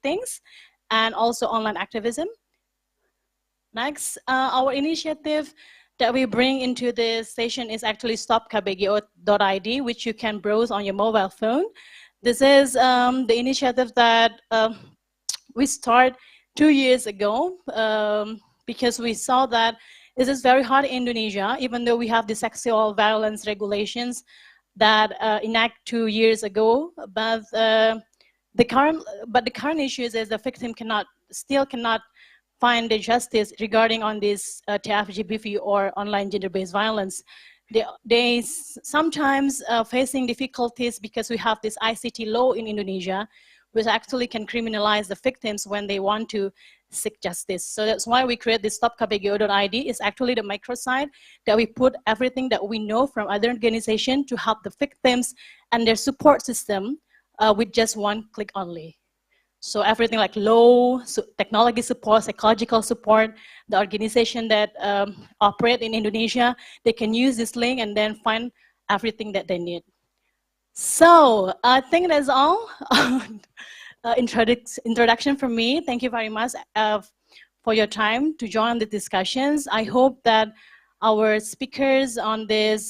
things, and also online activism. Next, our initiative that we bring into this session is actually stopkbgo.id, which you can browse on your mobile phone. This is the initiative that we started 2 years ago because we saw that this is very hard in Indonesia, even though we have the sexual violence regulations that enact 2 years ago. But the current issue is the victim still cannot find the justice regarding on this TFGBV or online gender-based violence. They sometimes facing difficulties because we have this ICT law in Indonesia, which actually can criminalize the victims when they want to seek justice. So that's why we create this stopkbgo.id. It's actually the microsite that we put everything that we know from other organizations to help the victims and their support system with just one click only. So everything like law, technology support, psychological support, the organization that operate in Indonesia, they can use this link and then find everything that they need. So I think that's all. Introduction from me. Thank you very much for your time to join the discussions. I hope that our speakers on this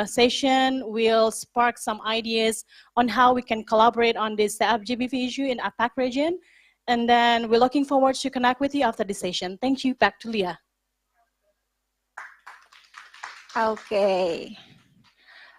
session will spark some ideas on how we can collaborate on this FGBV issue in APAC region. And then we're looking forward to connect with you after the session. Thank you. Back to Leah. Okay.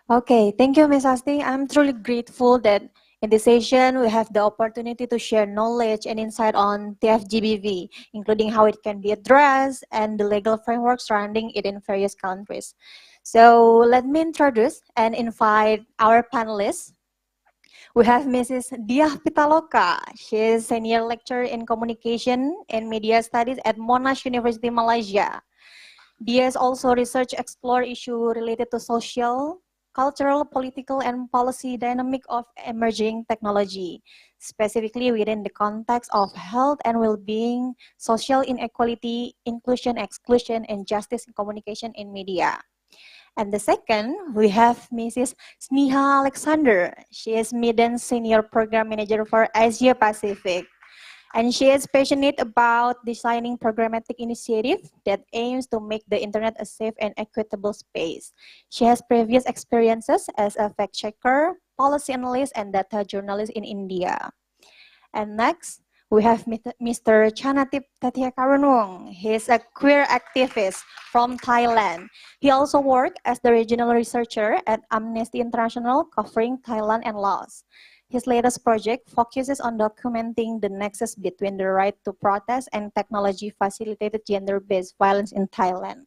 Okay, thank you, Ms. Asti. I'm truly grateful that in this session, we have the opportunity to share knowledge and insight on TFGBV, including how it can be addressed and the legal framework surrounding it in various countries. So let me introduce and invite our panelists. We have Mrs. Diah Pitaloka. She is Senior Lecturer in Communication and Media Studies at Monash University, Malaysia. Diah is also research explore issues related to social, cultural, political, and policy dynamic of emerging technology, specifically within the context of health and well-being, social inequality, inclusion, exclusion, and justice in communication in media. And the second, we have Mrs. Sneha Alexander. She is Medan Senior Program Manager for Asia Pacific. And she is passionate about designing programmatic initiative that aims to make the internet a safe and equitable space. She has previous experiences as a fact checker, policy analyst, and data journalist in India. And next, we have Mr. Chanatip Tatiakarunung. He is a queer activist from Thailand. He also worked as the regional researcher at Amnesty International covering Thailand and Laos. His latest project focuses on documenting the nexus between the right to protest and technology-facilitated gender-based violence in Thailand.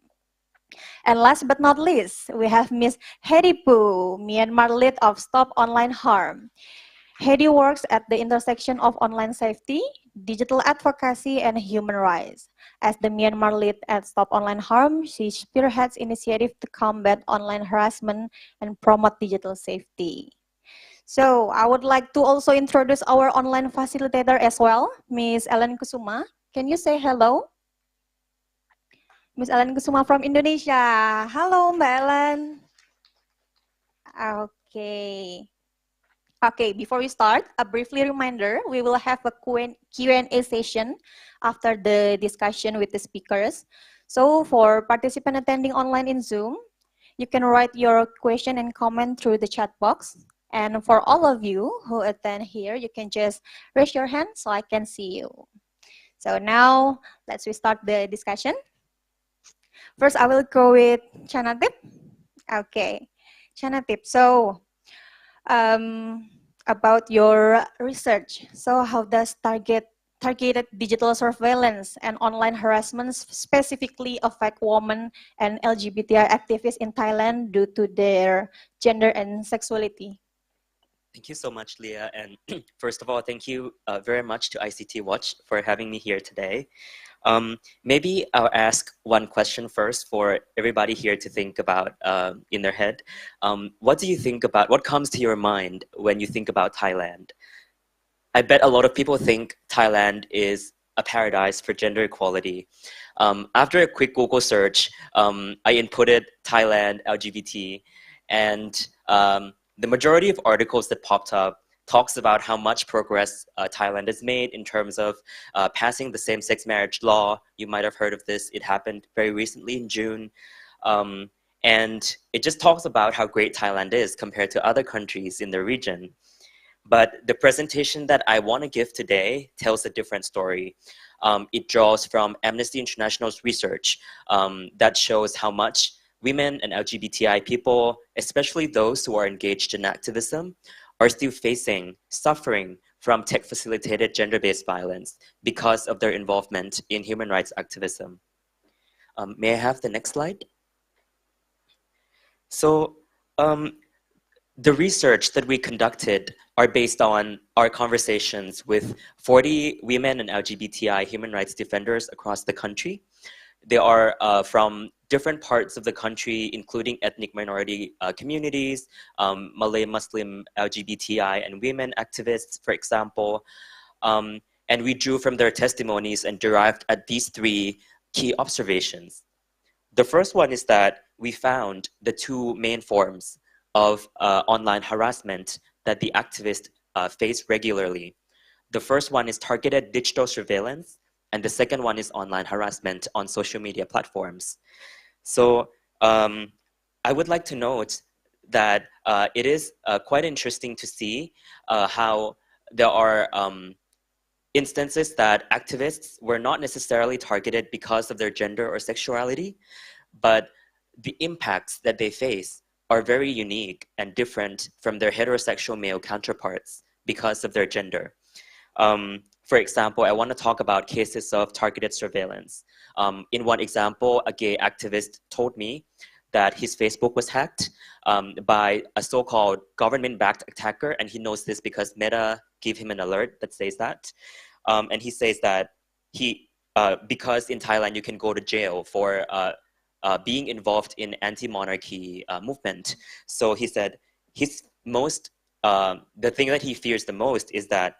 And last but not least, we have Ms. Hedy Poo, Myanmar lead of Stop Online Harm. Hedy works at the intersection of online safety, digital advocacy, and human rights. As the Myanmar lead at Stop Online Harm, she spearheads initiatives to combat online harassment and promote digital safety. So I would like to also introduce our online facilitator as well, Ms. Ellen Kusuma. Can you say hello? Ms. Ellen Kusuma from Indonesia. Hello, Mbak Ellen. Okay. Okay, before we start, a briefly reminder, we will have a Q&A session after the discussion with the speakers. So for participants attending online in Zoom, you can write your question and comment through the chat box. And for all of you who attend here, you can just raise your hand so I can see you. So now, let's start the discussion. First, I will go with Chanatip. Okay, Chanatip. So, about your research. So, how does targeted digital surveillance and online harassment specifically affect women and LGBTI activists in Thailand due to their gender and sexuality? Thank you so much, Leah. And first of all, thank you very much to ICT Watch for having me here today. Maybe I'll ask one question first for everybody here to think about in their head. What do you think about, what comes to your mind when you think about Thailand? I bet a lot of people think Thailand is a paradise for gender equality. After a quick Google search, I inputted Thailand LGBT, and the majority of articles that popped up talks about how much progress Thailand has made in terms of passing the same-sex marriage law. You might have heard of this. It happened very recently in June. And it just talks about how great Thailand is compared to other countries in the region. But the presentation that I want to give today tells a different story. It draws from Amnesty International's research that shows how much women and LGBTI people, especially those who are engaged in activism, are still suffering from tech-facilitated gender-based violence because of their involvement in human rights activism. May I have the next slide? So the research that we conducted are based on our conversations with 40 women and LGBTI human rights defenders across the country. They are from different parts of the country, including ethnic minority communities, Malay, Muslim, LGBTI, and women activists, for example. And we drew from their testimonies and derived at these three key observations. The first one is that we found the two main forms of online harassment that the activists face regularly. The first one is targeted digital surveillance, and the second one is online harassment on social media platforms. So I would like to note that it is quite interesting to see how there are instances that activists were not necessarily targeted because of their gender or sexuality, but the impacts that they face are very unique and different from their heterosexual male counterparts because of their gender. For example, I want to talk about cases of targeted surveillance. In one example, a gay activist told me that his Facebook was hacked by a so-called government-backed attacker, and he knows this because Meta gave him an alert that says that. And he says that because in Thailand you can go to jail for being involved in anti-monarchy movement. So he said the thing that he fears the most is that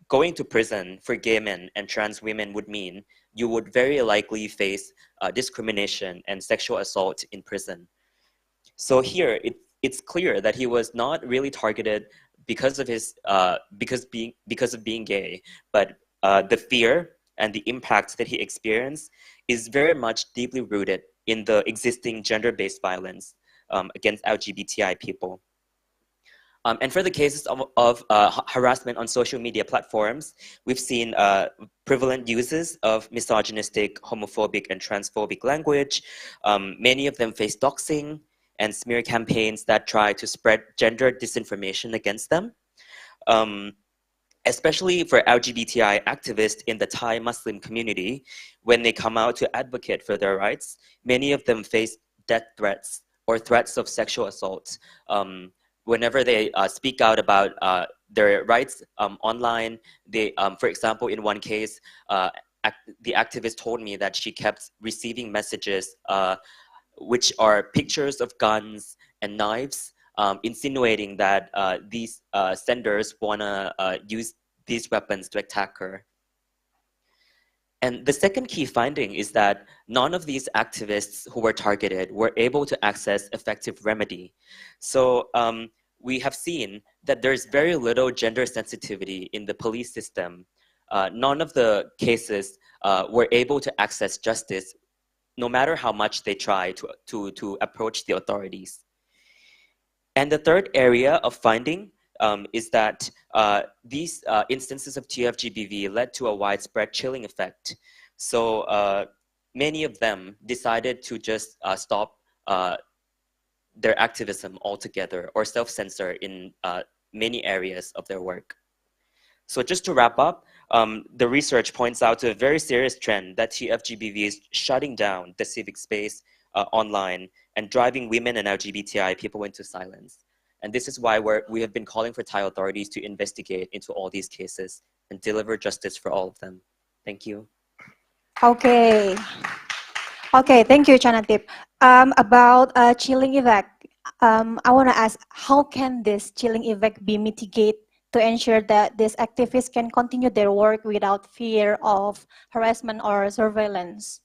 going to prison for gay men and trans women would mean you would very likely face discrimination and sexual assault in prison. So here it's clear that he was not really targeted because of his because of being gay, but the fear and the impact that he experienced is very much deeply rooted in the existing gender-based violence against LGBTI people. And for the cases of harassment on social media platforms, we've seen prevalent uses of misogynistic, homophobic, and transphobic language. Many of them face doxing and smear campaigns that try to spread gender disinformation against them. Especially for LGBTI activists in the Thai Muslim community, when they come out to advocate for their rights, many of them face death threats or threats of sexual assault. Whenever they speak out about their rights online, they, for example, in one case, the activist told me that she kept receiving messages which are pictures of guns and knives, insinuating that these senders want to use these weapons to attack her. And the second key finding is that none of these activists who were targeted were able to access effective remedy. So we have seen that there's very little gender sensitivity in the police system. None of the cases were able to access justice, no matter how much they try to approach the authorities. And the third area of finding is that these instances of TFGBV led to a widespread chilling effect. So many of them decided to just stop their activism altogether or self-censor in many areas of their work. So just to wrap up, the research points out to a very serious trend that TFGBV is shutting down the civic space online and driving women and LGBTI people into silence. And this is why we have been calling for Thai authorities to investigate into all these cases and deliver justice for all of them. Thank you. Okay. Okay, thank you, Chanatip. About chilling effect, I want to ask, how can this chilling effect be mitigated to ensure that these activists can continue their work without fear of harassment or surveillance?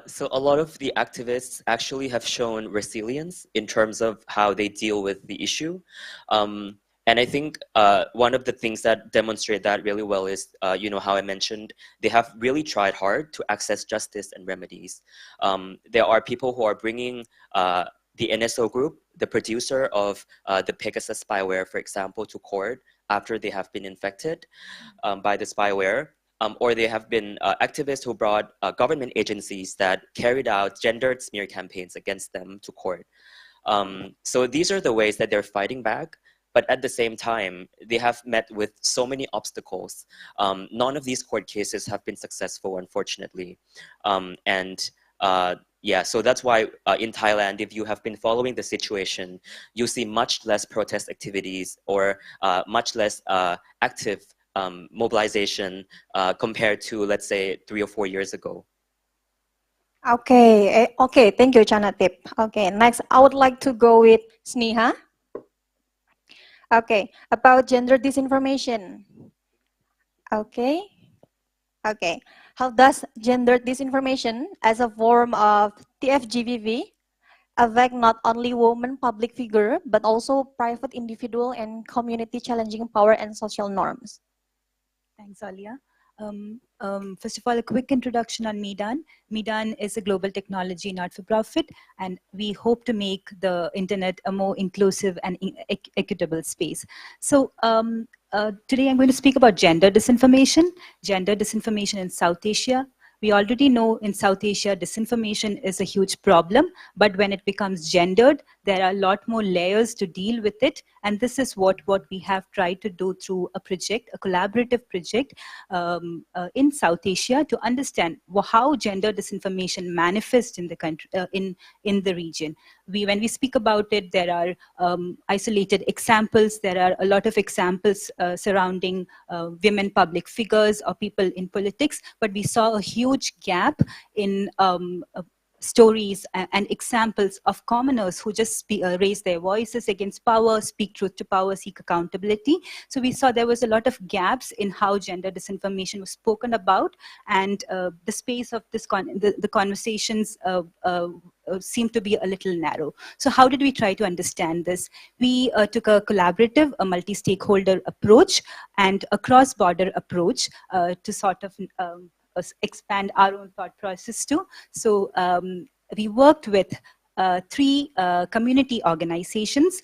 So a lot of the activists actually have shown resilience in terms of how they deal with the issue. And I think one of the things that demonstrate that really well is, you know, how I mentioned, they have really tried hard to access justice and remedies. There are people who are bringing the NSO group, the producer of the Pegasus spyware, for example, to court after they have been infected by the spyware. Or they have been activists who brought government agencies that carried out gendered smear campaigns against them to court. So these are the ways that they're fighting back. But at the same time, they have met with so many obstacles. None of these court cases have been successful, unfortunately. Yeah, so that's why in Thailand, if you have been following the situation, you see much less protest activities or much less active mobilization compared to, let's say, 3 or 4 years ago. Okay, okay, thank you, Chanatip. Okay, next, I would like to go with Sneha. Okay, about gender disinformation. Okay, okay. How does gender disinformation as a form of TFGBV affect not only women public figure, but also private individual and community challenging power and social norms? Thanks, Alia. First of all, a quick introduction on Medan. Medan is a global technology not-for-profit, and we hope to make the internet a more inclusive and equitable space. So today I'm going to speak about gender disinformation in South Asia. We already know in South Asia, disinformation is a huge problem, but when it becomes gendered, there are a lot more layers to deal with it. And this is what we have tried to do through a project, a collaborative project in South Asia to understand how gender disinformation manifests in the country, in the region. When we speak about it, there are isolated examples. There are a lot of examples surrounding women public figures or people in politics, but we saw a huge gap in stories and examples of commoners who just raise their voices against power, speak truth to power, seek accountability. So we saw there was a lot of gaps in how gender disinformation was spoken about, and the space of this the conversations seemed to be a little narrow. So how did we try to understand this? We took a collaborative, a multi-stakeholder approach and a cross-border approach to sort of expand our own thought process too. So we worked with 3 community organizations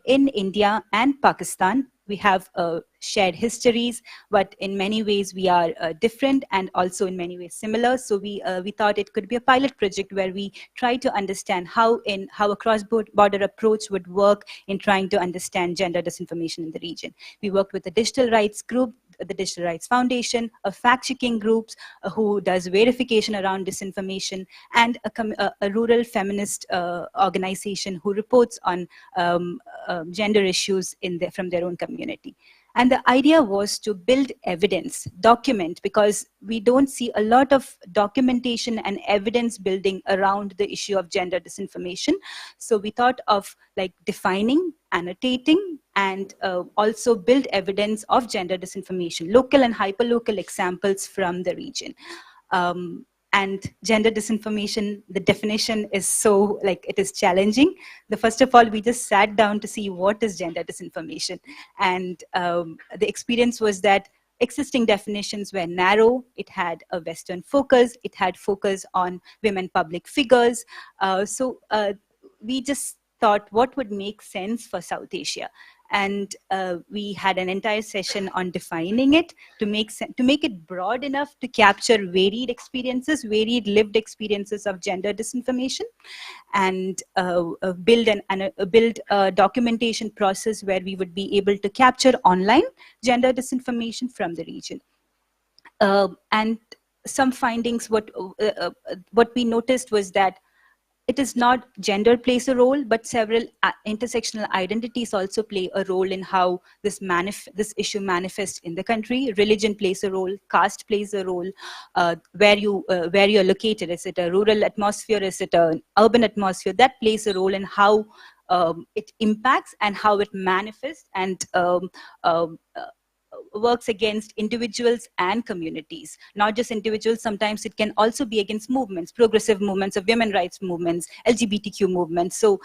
in India and Pakistan. We have shared histories, but in many ways we are different and also in many ways similar. So we thought it could be a pilot project where we try to understand how a cross-border approach would work in trying to understand gender disinformation in the region. We worked with the Digital Rights Group, the Digital Rights Foundation, a fact-checking group who does verification around disinformation, and a rural feminist organization who reports on gender issues from their own community. And the idea was to build evidence, document, because we don't see a lot of documentation and evidence building around the issue of gender disinformation. So we thought of like defining, annotating, and also build evidence of gender disinformation, local and hyperlocal examples from the region. And gender disinformation, the definition is so, it is challenging. First of all, we just sat down to see what is gender disinformation. And the experience was that existing definitions were narrow. It had a Western focus. It had focus on women public figures. So we just thought what would make sense for South Asia. And we had an entire session on defining it to make it broad enough to capture varied experiences, varied lived experiences of gender disinformation, and build a documentation process where we would be able to capture online gender disinformation from the region. And some findings, what we noticed was that it is not gender plays a role, but several intersectional identities also play a role in how this issue manifests in the country. Religion plays a role, caste plays a role, where you're located. Is it a rural atmosphere? Is it an urban atmosphere? That plays a role in how it impacts and how it manifests, and works against individuals and communities, not just individuals. Sometimes it can also be against movements, progressive movements of women rights movements, LGBTQ movements. So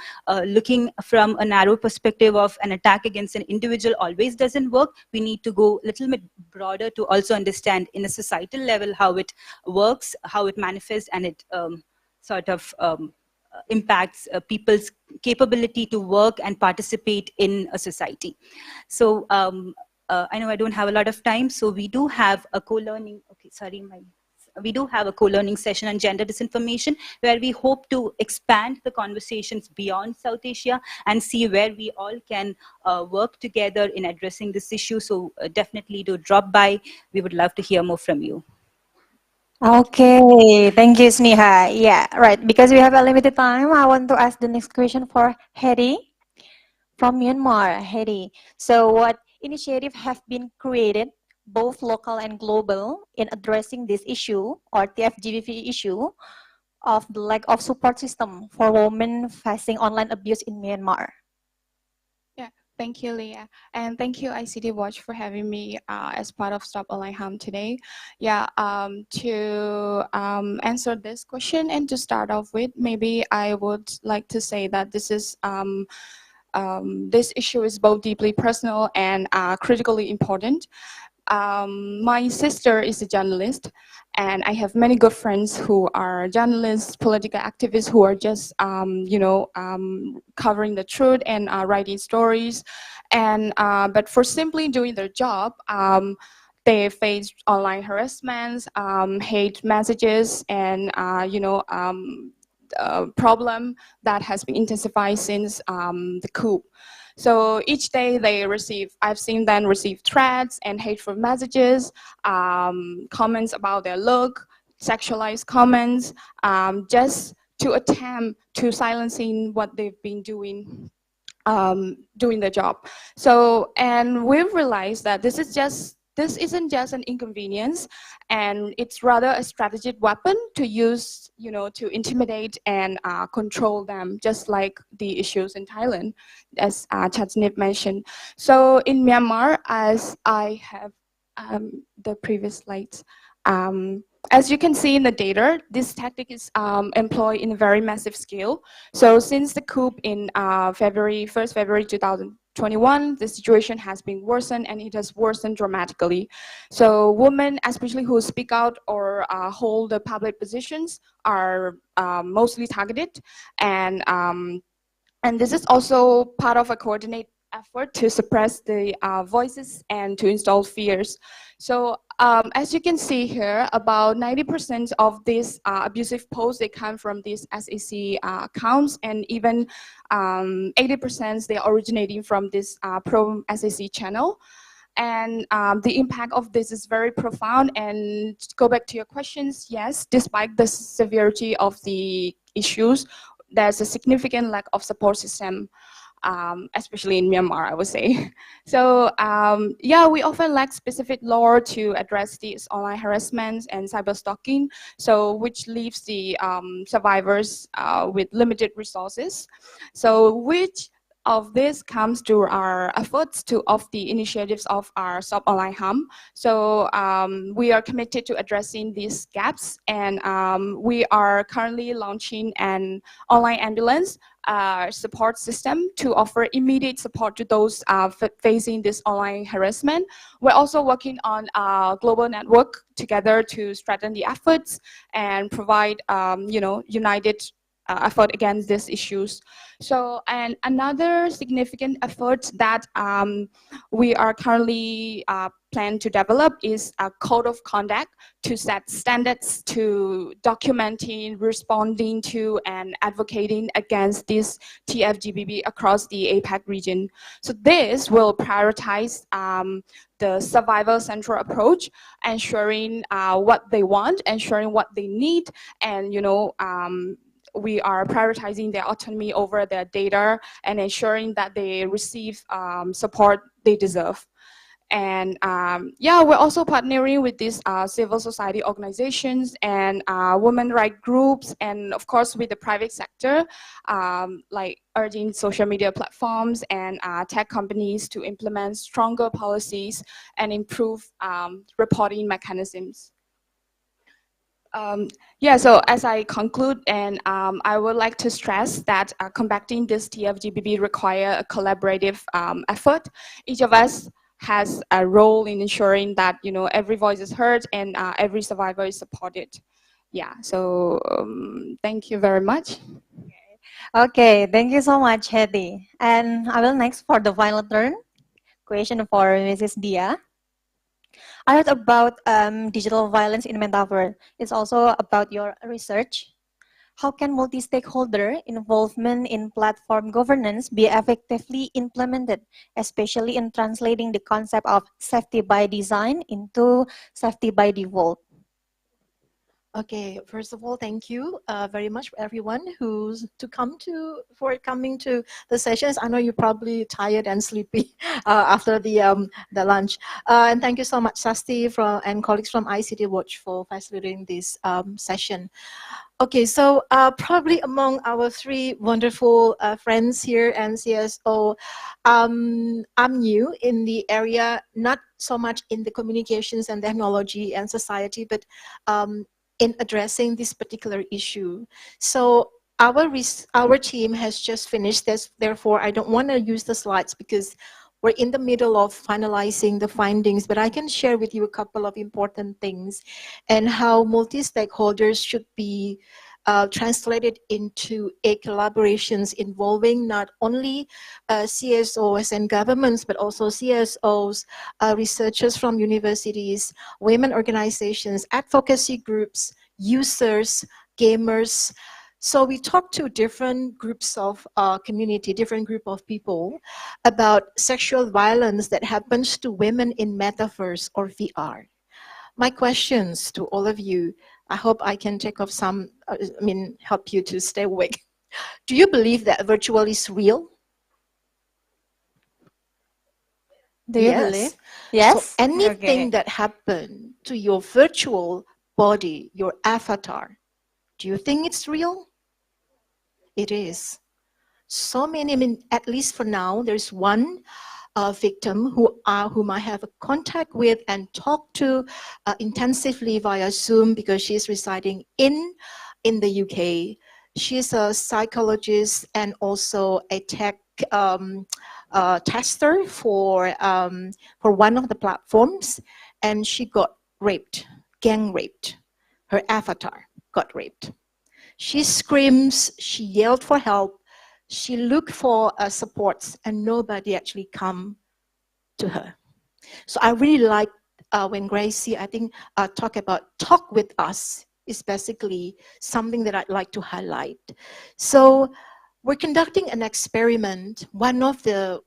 looking from a narrow perspective of an attack against an individual always doesn't work. We need to go a little bit broader to also understand in a societal level how it works, how it manifests, and it sort of impacts people's capability to work and participate in a society. So I know I don't have a lot of time, so we do have a co-learning, we do have a co-learning session on gender disinformation, where we hope to expand the conversations beyond South Asia and see where we all can work together in addressing this issue. So definitely do drop by. We would love to hear more from you. Okay, thank you, Sneha. Yeah, right. Because we have a limited time, I want to ask the next question for Hedy from Myanmar. Hedy, so what initiatives have been created, both local and global, in addressing this issue or TFGBV issue of the lack of support system for women facing online abuse in Myanmar? Thank you, Leah. And thank you, ICT Watch, for having me as part of Stop Online Harm today. To answer this question and to start off with, maybe I would like to say that this is this issue is both deeply personal and critically important. My sister is a journalist, and I have many good friends who are journalists, political activists who are just, covering the truth and writing stories. And but for simply doing their job, they face online harassments, hate messages, and problem that has been intensified since the coup. So each day they receive, I've seen them receive threats and hateful messages, comments about their look, sexualized comments, just to attempt to silencing what they've been doing their job. So, and we've realized that this isn't just an inconvenience, and it's rather a strategic weapon to use, to intimidate and control them, just like the issues in Thailand, as Chatnip mentioned. So in Myanmar, as I have the previous slides, as you can see in the data, this tactic is employed in a very massive scale. So since the coup in February 2021, the situation has been worsened, and it has worsened dramatically. So women, especially who speak out or hold the public positions, are mostly targeted. And this is also part of a coordinated effort to suppress the voices and to install fears. So as you can see here, about 90% of these abusive posts, they come from these SEC accounts, and even 80% they are originating from this pro-SEC channel. And the impact of this is very profound. And to go back to your questions, yes, despite the severity of the issues, there's a significant lack of support system, especially in Myanmar, I would say. So we often lack specific law to address these online harassments and cyber stalking, so which leaves the survivors with limited resources. So which of this comes to our efforts of the initiatives of our Stop Online Harm. So we are committed to addressing these gaps, and we are currently launching an online ambulance support system to offer immediate support to those facing this online harassment. We're also working on a global network together to strengthen the efforts and provide united effort against these issues. So, and another significant effort that we are currently plan to develop is a code of conduct to set standards to documenting, responding to, and advocating against this TFGBV across the APAC region. So this will prioritize the survival central approach, ensuring what they want, ensuring what they need, and we are prioritizing their autonomy over their data and ensuring that they receive support they deserve. And yeah, we're also partnering with these civil society organizations and women rights groups, and of course with the private sector, like urging social media platforms and tech companies to implement stronger policies and improve reporting mechanisms. Yeah, so as I conclude, and I would like to stress that combating this TFGBV require a collaborative effort. Each of us has a role in ensuring that every voice is heard and every survivor is supported. Yeah, so thank you very much. Okay, thank you so much, Hedy. And I will next for the final turn. Question for Mrs. Dia. I heard about digital violence in metaverse. It's also about your research. How can multi-stakeholder involvement in platform governance be effectively implemented, especially in translating the concept of safety by design into safety by default? Okay, first of all, thank you very much for everyone for coming to the sessions. I know you're probably tired and sleepy after the lunch. And thank you so much, Sasti and colleagues from ICT Watch for facilitating this session. Okay, so probably among our three wonderful friends here and CSO, I'm new in the area, not so much in the communications and technology and society, but in addressing this particular issue. So our team has just finished this, therefore I don't want to use the slides because we're in the middle of finalizing the findings, but I can share with you a couple of important things and how multi-stakeholders should be translated into collaborations involving not only CSOs and governments, but also CSOs, researchers from universities, women organizations, advocacy groups, users, gamers. So we talked to different groups of community, different group of people about sexual violence that happens to women in metaverse or VR. My questions to all of you, I hope I can take off some, help you to stay awake. Do you believe that virtual is real? Do you believe? Yes. Yes. So anything that happened to your virtual body, your avatar, do you think it's real? It is. So many, at least for now, there's one victim whom I have a contact with and talked to intensively via Zoom because she's residing in the UK. She's a psychologist and also a tech tester for one of the platforms, and she got raped, gang raped. Her avatar got raped. She screams, she yelled for help, she looked for supports, and nobody actually come to her. So I really like when Gracie, I think, talk with us is basically something that I'd like to highlight. So we're conducting an experiment. One of the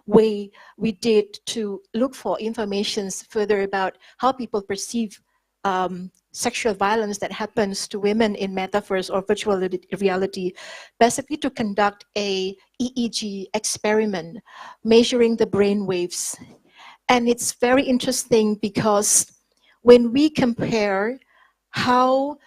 way we did to look for information further about how people perceive sexual violence that happens to women in metaverse or virtual reality, basically to conduct a EEG experiment, measuring the brain waves. And it's very interesting because when we compare how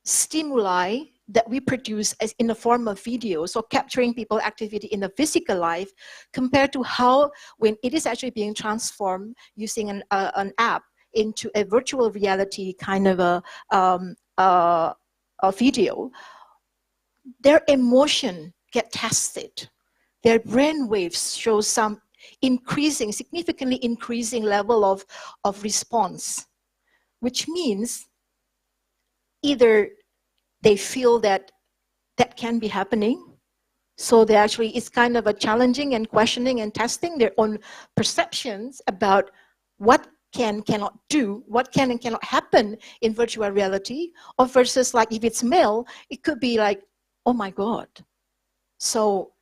stimuli that we produce as in the form of video, so capturing people activity in the physical life, compared to how when it is actually being transformed using an app into a virtual reality kind of a video, their emotion get tested. Their brain waves show some significantly increasing level of response, which means either they feel that can be happening, so they actually, it's kind of a challenging and questioning and testing their own perceptions about what cannot do, what can and cannot happen in virtual reality, or versus like if it's male, it could be like, oh my God, so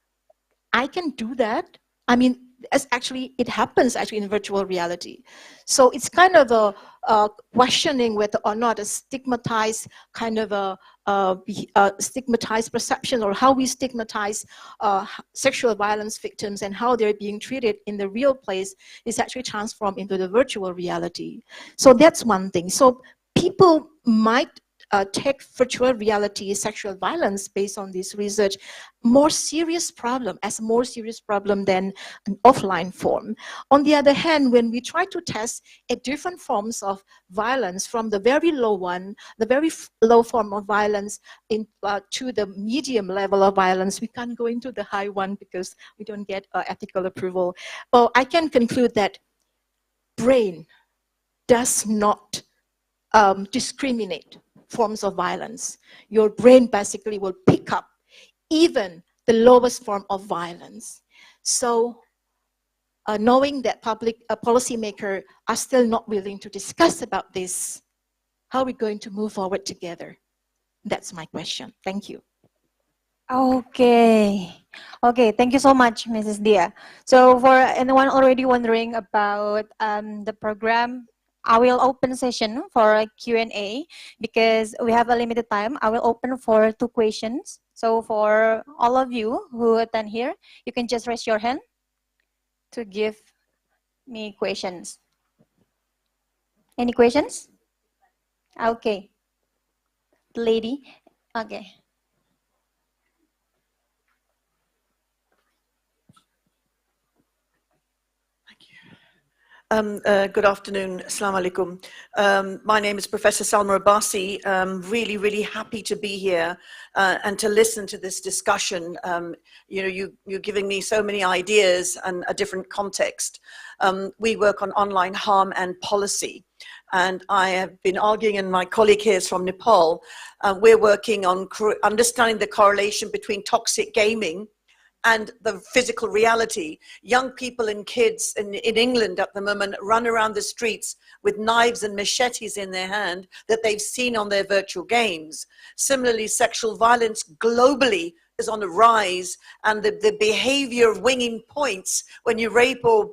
I can do that? I mean, it happens actually in virtual reality. So it's kind of a questioning whether or not a stigmatized kind of a stigmatized perceptions, or how we stigmatize sexual violence victims and how they're being treated in the real place is actually transformed into the virtual reality. So that's one thing. So people might take virtual reality sexual violence based on this research more serious problem than an offline form. On the other hand, when we try to test at different forms of violence, from the very low one, the very low form of violence, to the medium level of violence, we can't go into the high one because we don't get ethical approval. Well, I can conclude that brain does not discriminate forms of violence. Your brain basically will pick up even the lowest form of violence. So knowing that public policymakers are still not willing to discuss about this, how are we going to move forward together? That's my question. Thank you. Okay. Okay, thank you so much, Mrs. Dia. So for anyone already wondering about the program, I will open session for a Q&A because we have a limited time. I will open for 2 questions. So for all of you who attend here, you can just raise your hand to give me questions. Any questions? Okay. Lady. Okay. Good afternoon. Assalamu alaikum. My name is Professor Salma Abbasi. Really, really happy to be here and to listen to this discussion. You're giving me so many ideas and a different context. We work on online harm and policy. And I have been arguing, and my colleague here is from Nepal. We're working on understanding the correlation between toxic gaming and the physical reality. Young people and kids in England at the moment run around the streets with knives and machetes in their hand that they've seen on their virtual games. Similarly, sexual violence globally is on the rise, and the behavior of winging points when you rape or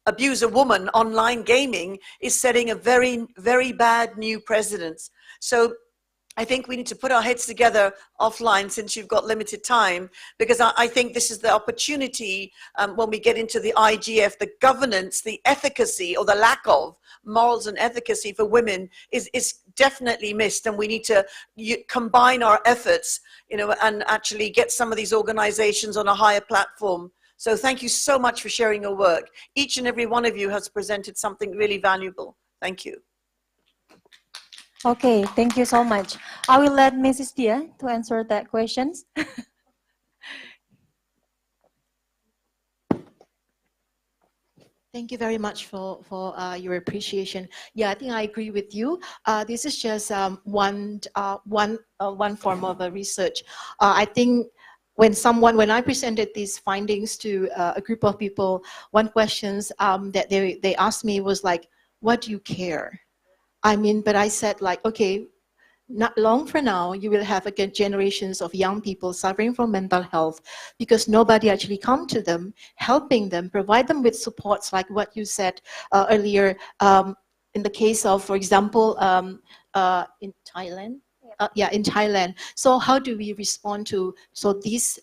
abuse a woman online gaming is setting a very, very bad new precedent. So I think we need to put our heads together offline, since you've got limited time, because I think this is the opportunity when we get into the IGF, the governance, the efficacy, or the lack of morals and efficacy for women is definitely missed, and we need to combine our efforts, and actually get some of these organizations on a higher platform. So thank you so much for sharing your work. Each and every one of you has presented something really valuable. Thank you. Okay, thank you so much. I will let Mrs. Dia to answer that questions. Thank you very much for your appreciation. Yeah, I think I agree with you. This is just one form of a research. I think when I presented these findings to a group of people, one questions that they asked me was like, "What do you care?" But I said, like, okay, not long from now, you will have again generations of young people suffering from mental health because nobody actually come to them, helping them, provide them with supports like what you said earlier. In the case of, for example, in Thailand. In Thailand. So how do we respond to these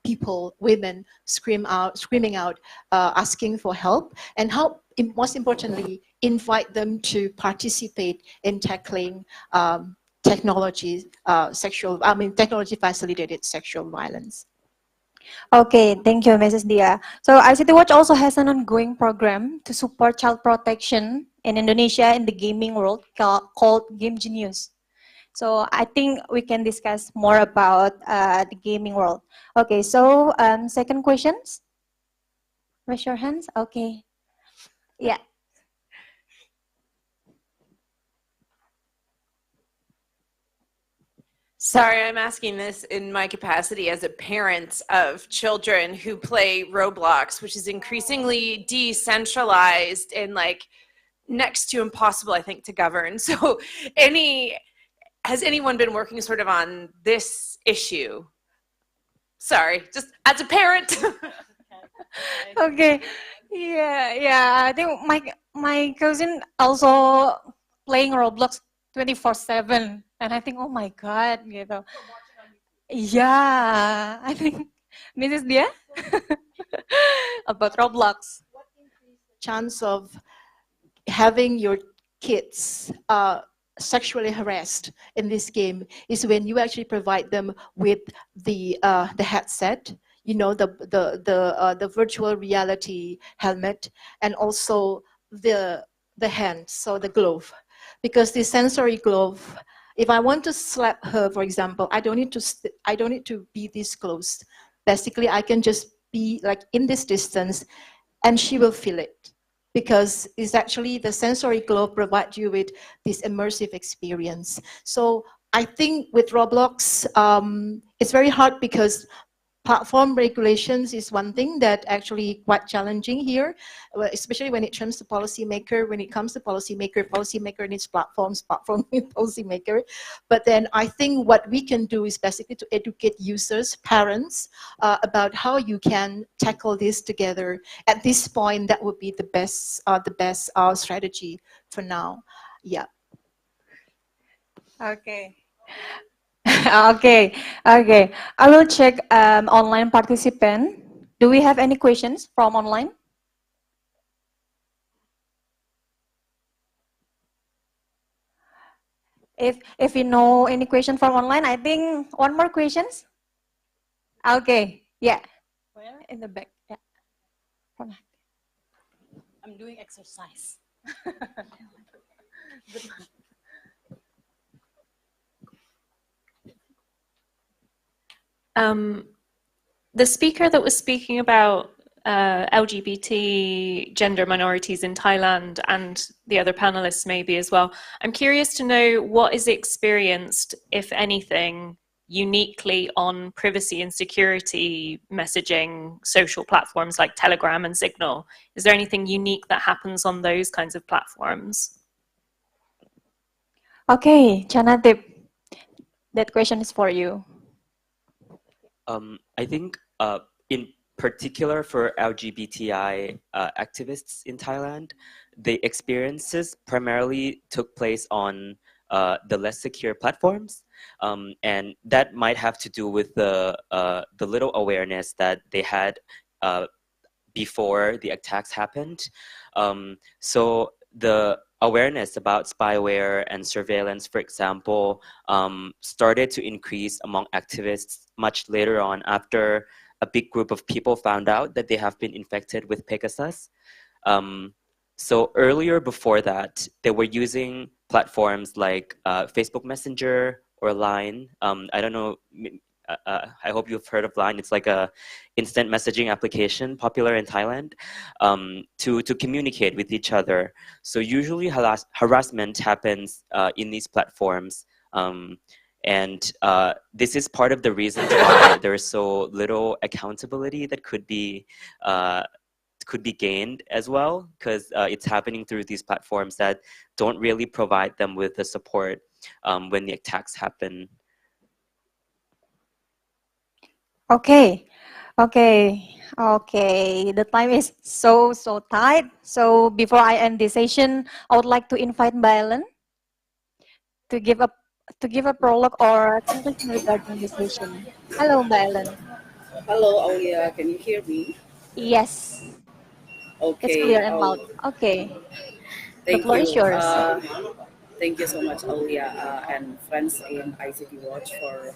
people, women screaming out, asking for help, and how, most importantly, invite them to participate in tackling technology facilitated sexual violence. Okay, thank you, Mrs. Dia. So ICT Watch also has an ongoing program to support child protection in Indonesia in the gaming world called Game Genius. So I think we can discuss more about the gaming world. Okay, so second questions? Raise your hands. Okay. Yeah. Sorry, I'm asking this in my capacity as a parent of children who play Roblox, which is increasingly decentralized and like next to impossible, I think, to govern. So has anyone been working sort of on this issue? Sorry, just as a parent. Okay. Yeah. I think my cousin also playing Roblox 24/7, and I think, oh my God, gitu. Yeah, I think Mrs. Dia about Roblox. Chance of having your kids sexually harassed in this game is when you actually provide them with the headset, you know, the virtual reality helmet, and also the hand, so the glove, because the sensory glove, if I want to slap her, for example, I don't need to be this close. Basically, I can just be like in this distance, and she will feel it, because it's actually the sensory glove provides you with this immersive experience. So I think with Roblox, it's very hard because platform regulations is one thing that actually quite challenging here, especially when it comes to policymaker. When it comes to policymaker needs platforms, platform needs policymaker. But then I think what we can do is basically to educate users, parents, about how you can tackle this together. At this point, that would be the best strategy for now. Yeah. Okay. Okay. I will check online participant. Do we have any questions from online? If you know any question from online, I think one more questions. Okay. Yeah. Where? In the back. Yeah. I'm doing exercise. The speaker that was speaking about LGBT gender minorities in Thailand, and the other panelists maybe as well, I'm curious to know what is experienced, if anything, uniquely on privacy and security messaging social platforms like Telegram and Signal. Is there anything unique that happens on those kinds of platforms? Okay, Chanatip, that question is for you. I think in particular for LGBTI activists in Thailand, the experiences primarily took place on the less secure platforms, and that might have to do with the little awareness that they had before the attacks happened. So the awareness about spyware and surveillance, for example, started to increase among activists much later on, after a big group of people found out that they have been infected with Pegasus. So earlier, before that, they were using platforms like Facebook Messenger or Line. I don't know, I hope you've heard of Line. It's like a instant messaging application popular in Thailand, to communicate with each other. So usually harassment happens in these platforms. And this is part of the reason why there is so little accountability that could be gained as well, because it's happening through these platforms that don't really provide them with the support when the attacks happen. Okay. The time is so tight. So before I end this session, I would like to invite Mbak Ellen to give a prologue or conclusion regarding this session. Hello, Mbak Ellen. Hello, Aulia. Can you hear me? Yes. Okay. It's clear and loud. Okay. The floor is yours. Thank you so much, Aulia, and friends in ICT Watch for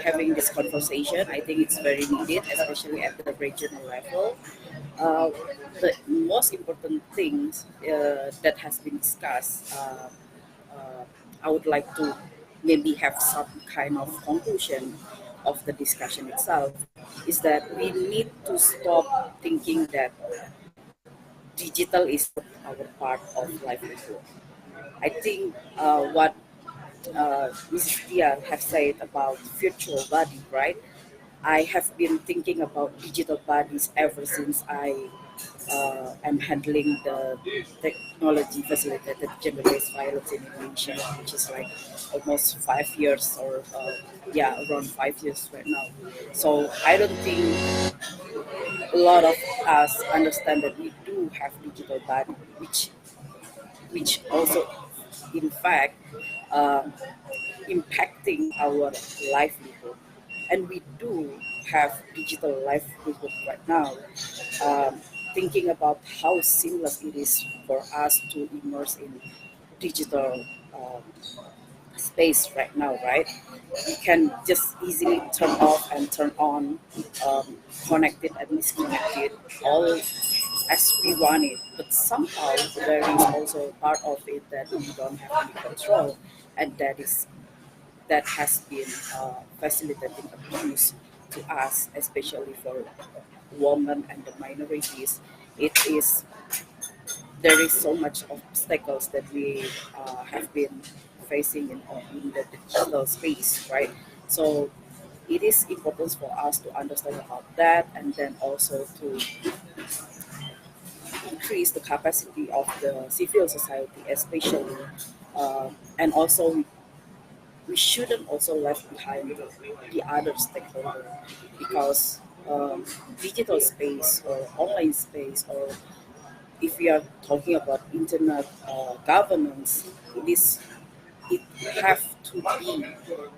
having this conversation. I think it's very needed, especially at the regional level. The most important things that has been discussed, I would like to maybe have some kind of conclusion of the discussion itself, is that we need to stop thinking that digital is our part of livelihood. I think what Mrs. Tia have said about virtual body, right? I have been thinking about digital bodies ever since I am handling the technology facilitated gender-based violence in Indonesia, which is like almost 5 years, or around 5 years right now. So I don't think a lot of us understand that we do have digital body, which also in fact impacting our livelihood. And we do have digital livelihood right now. Thinking about how seamless it is for us to immerse in digital space right now, right? We can just easily turn off and turn on, connected and disconnected, all as we want it. But somehow there is also part of it that we don't have any control, and that has been facilitating abuse to us, especially for women and the minorities. It is There is so much obstacles that we have been facing in the digital space, right? So it is important for us to understand about that, and then also to increase the capacity of the civil society, especially, and also we shouldn't also left behind the other stakeholder, because digital space or online space, or if we are talking about internet governance, it have to be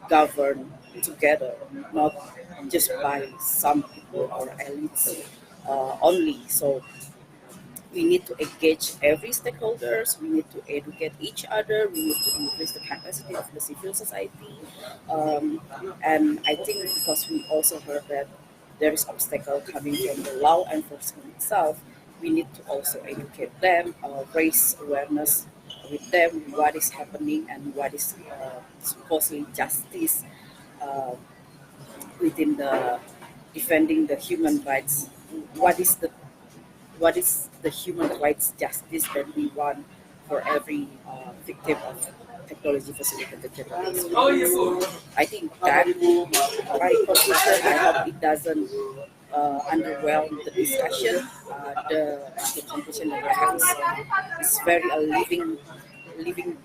governed together, not just by some people or elites only. So we need to engage every stakeholders. We need to educate each other. We need to increase the capacity of the civil society. And I think because we also heard that there is obstacle coming from the law enforcement itself, we need to also educate them, raise awareness with them what is happening and what is supposedly justice within the defending the human rights. What is the human rights justice that we want for every victim of technology facilitated terrorism? I think that my conclusion, I hope it doesn't underwhelm the discussion. The conclusion that I have is very a living living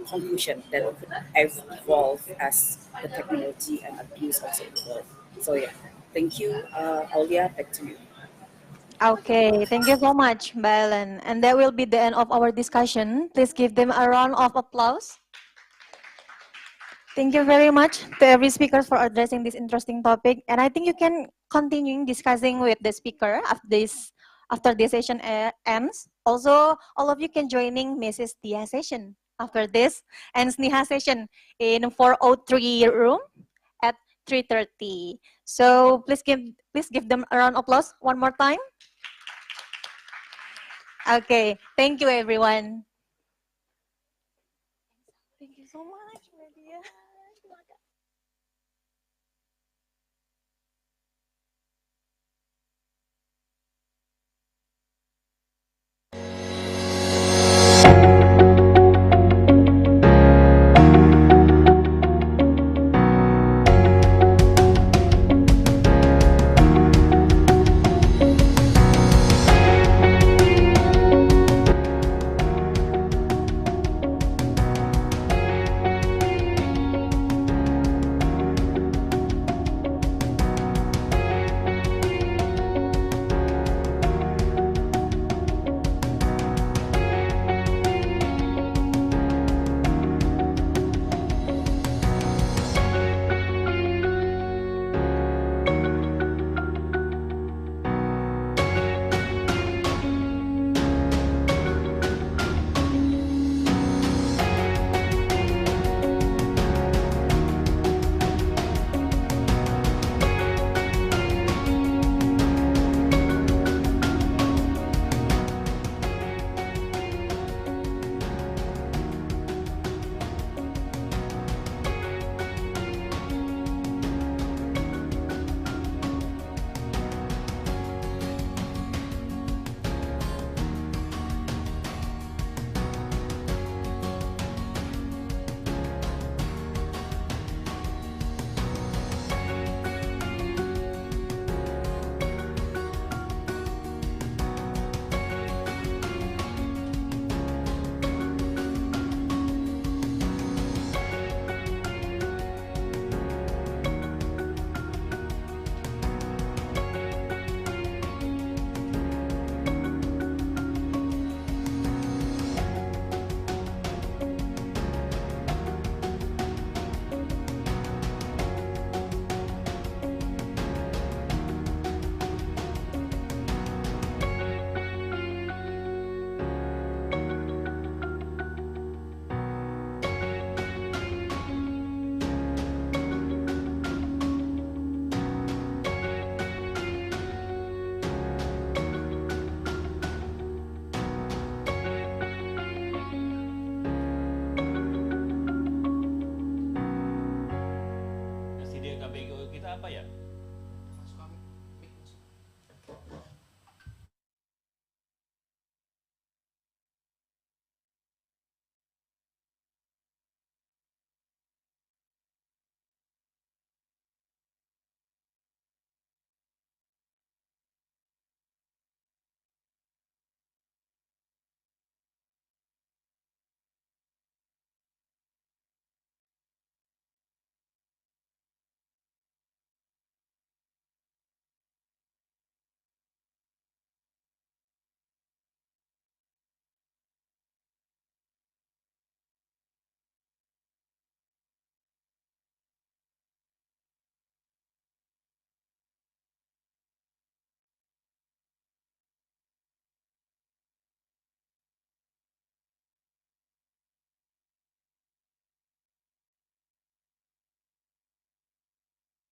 conclusion that could evolve as the technology and abuse also evolve. So yeah, thank you, Aulia. Back to you. Okay, thank you so much, Mbak Ellen. And that will be the end of our discussion. Please give them a round of applause. Thank you very much to every speaker for addressing this interesting topic. And I think you can continue discussing with the speaker after this session ends. Also, all of you can joining Mrs. Tia session after this and Sneha session in 403 room at 3:30. So please give them a round of applause one more time. Okay, thank you everyone. Thank you so much.